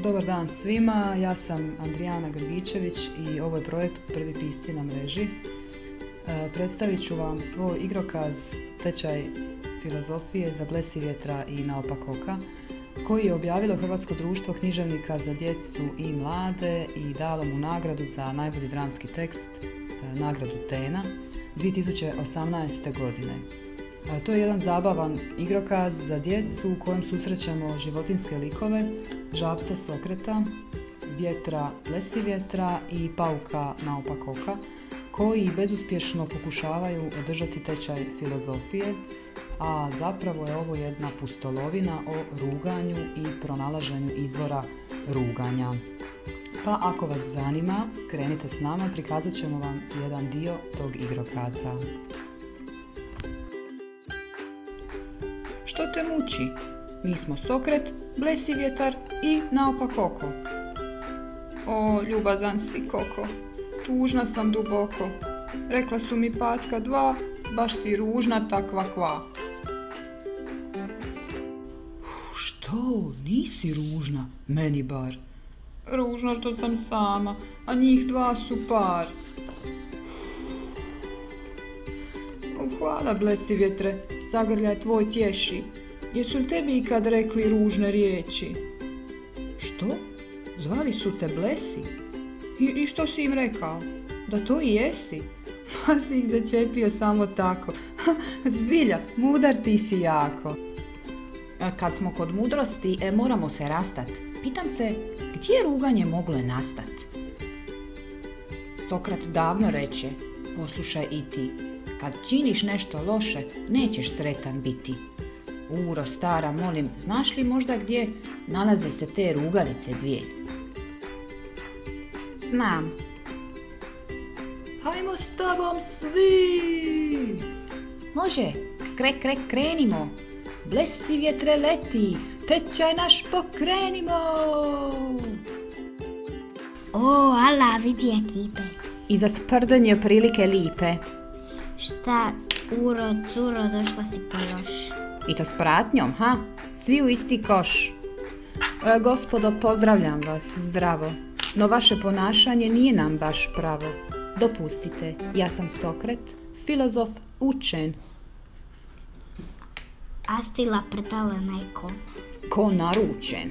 Dobar dan svima, ja sam Andrijana Grgičević i ovo je projekt Prvi pisci na mreži. Predstavit ću vam svoj igrokaz Tečaj filozofije za Blesivjetra i Naopak oka, koji je objavilo Hrvatsko društvo književnika za djecu i mlade i dalo mu nagradu za najbolji dramski tekst, nagradu Tena, 2018. godine. To je jedan zabavan igrokaz za djecu u kojem susrećemo životinjske likove, žabca Sokrata, vjetra Blesivjetra i pauka Naopak oka, koji bezuspješno pokušavaju održati tečaj filozofije, a zapravo je ovo jedna pustolovina o ruganju i pronalaženju izvora ruganja. Pa ako vas zanima, krenite s nama, prikazat ćemo vam jedan dio tog igrokaza. Što te muči? Mi smo Sokret, Blesivjetar i Naopak oko. O, ljubazan si koko, tužna sam duboko. Rekla su mi patka dva, baš si ružna takva kva. Što? Nisi ružna? Meni bar. Ružno što sam sama, a njih dva su par. Hvala Blesivjetre, zagrljaj tvoj tješi. Jesu li tebi ikad rekli ružne riječi? Što? Zvali su te Blesi? I što si im rekao? Da to i jesi? Pa si ih začepio samo tako. Zbilja, mudar ti si jako. Kad smo kod mudrosti, moramo se rastat. Pitam se, gdje je ruganje moglo nastat? Sokrat davno reče, poslušaj i ti, kad činiš nešto loše, nećeš sretan biti. Uro, stara, molim, znaš li možda gdje nalaze se te rugalice dvije? Znam. Hajmo s tobom svi! Može, krenimo. Blesivjetre leti, tečaj naš pokrenimo! O, ala, vidi ekipe. I za sprdenje prilike lipe. Šta, uro, curo, došla si po još. I to s pratnjom, ha? Svi u isti koš. Gospodo, pozdravljam vas, zdravo. No vaše ponašanje nije nam baš pravo. Dopustite, ja sam Sokret, filozof učen. Astila pretala najko. Ko naručen.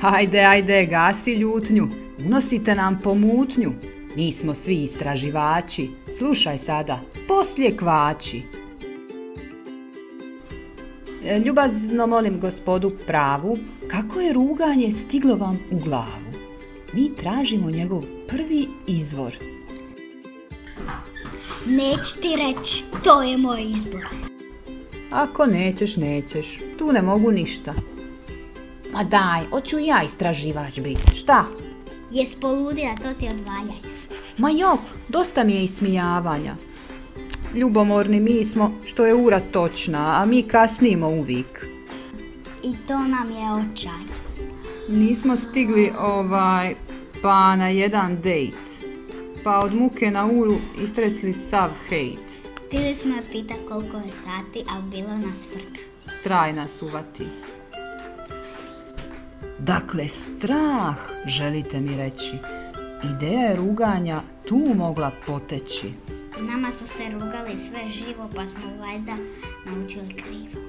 Ajde, gasi ljutnju, unosite nam pomutnju. Mi smo svi istraživači, slušaj sada, poslije kvači. Ljubazno molim gospodu pravu, kako je ruganje stiglo vam u glavu? Mi tražimo njegov prvi izvor. Neću ti reći, to je moj izbor. Ako nećeš, tu ne mogu ništa. Ma daj, hoću ja istraživač biti, šta? Jes poludila, to ti odvaljaj. Ma jok, dosta mi je ismijavanja. Ljubomorni mi smo, što je ura točna, a mi kasnimo uvijek. I to nam je očaj. Nismo stigli pa na jedan dejt. Pa od muke na uru istresli sav hejt. Htjeli smo je pita koliko je sati, ali bilo nas frka. Straj nas uvati. Dakle, strah, želite mi reći. Ideja je ruganja tu mogla poteći. Nama su se rugali sve živo, pa smo valjda naučili krivo.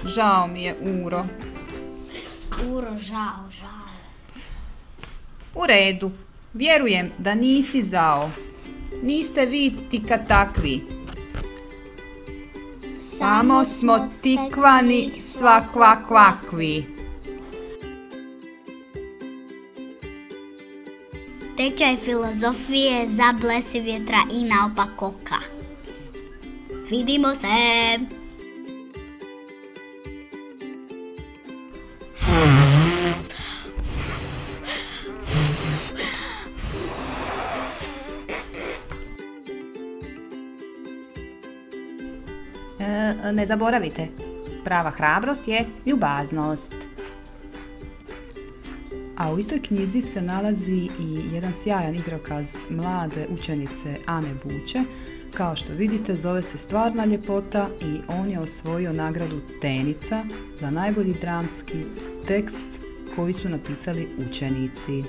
Žao mi je, Uro. Uro, žao. U redu, vjerujem da nisi zao. Niste vi tika takvi. Samo smo tikvani svakva kvakvi. Tečaj filozofije za Blesivjetra i Naopak oka. Vidimo se! Ne zaboravite, prava hrabrost je ljubaznost. A A u istoj knjizi se nalazi i jedan sjajan igrokaz mlade učenice Ane Buće. Kao što vidite, zove se Stvarna ljepota i on je osvojio nagradu Tenica za najbolji dramski tekst koji su napisali učenici.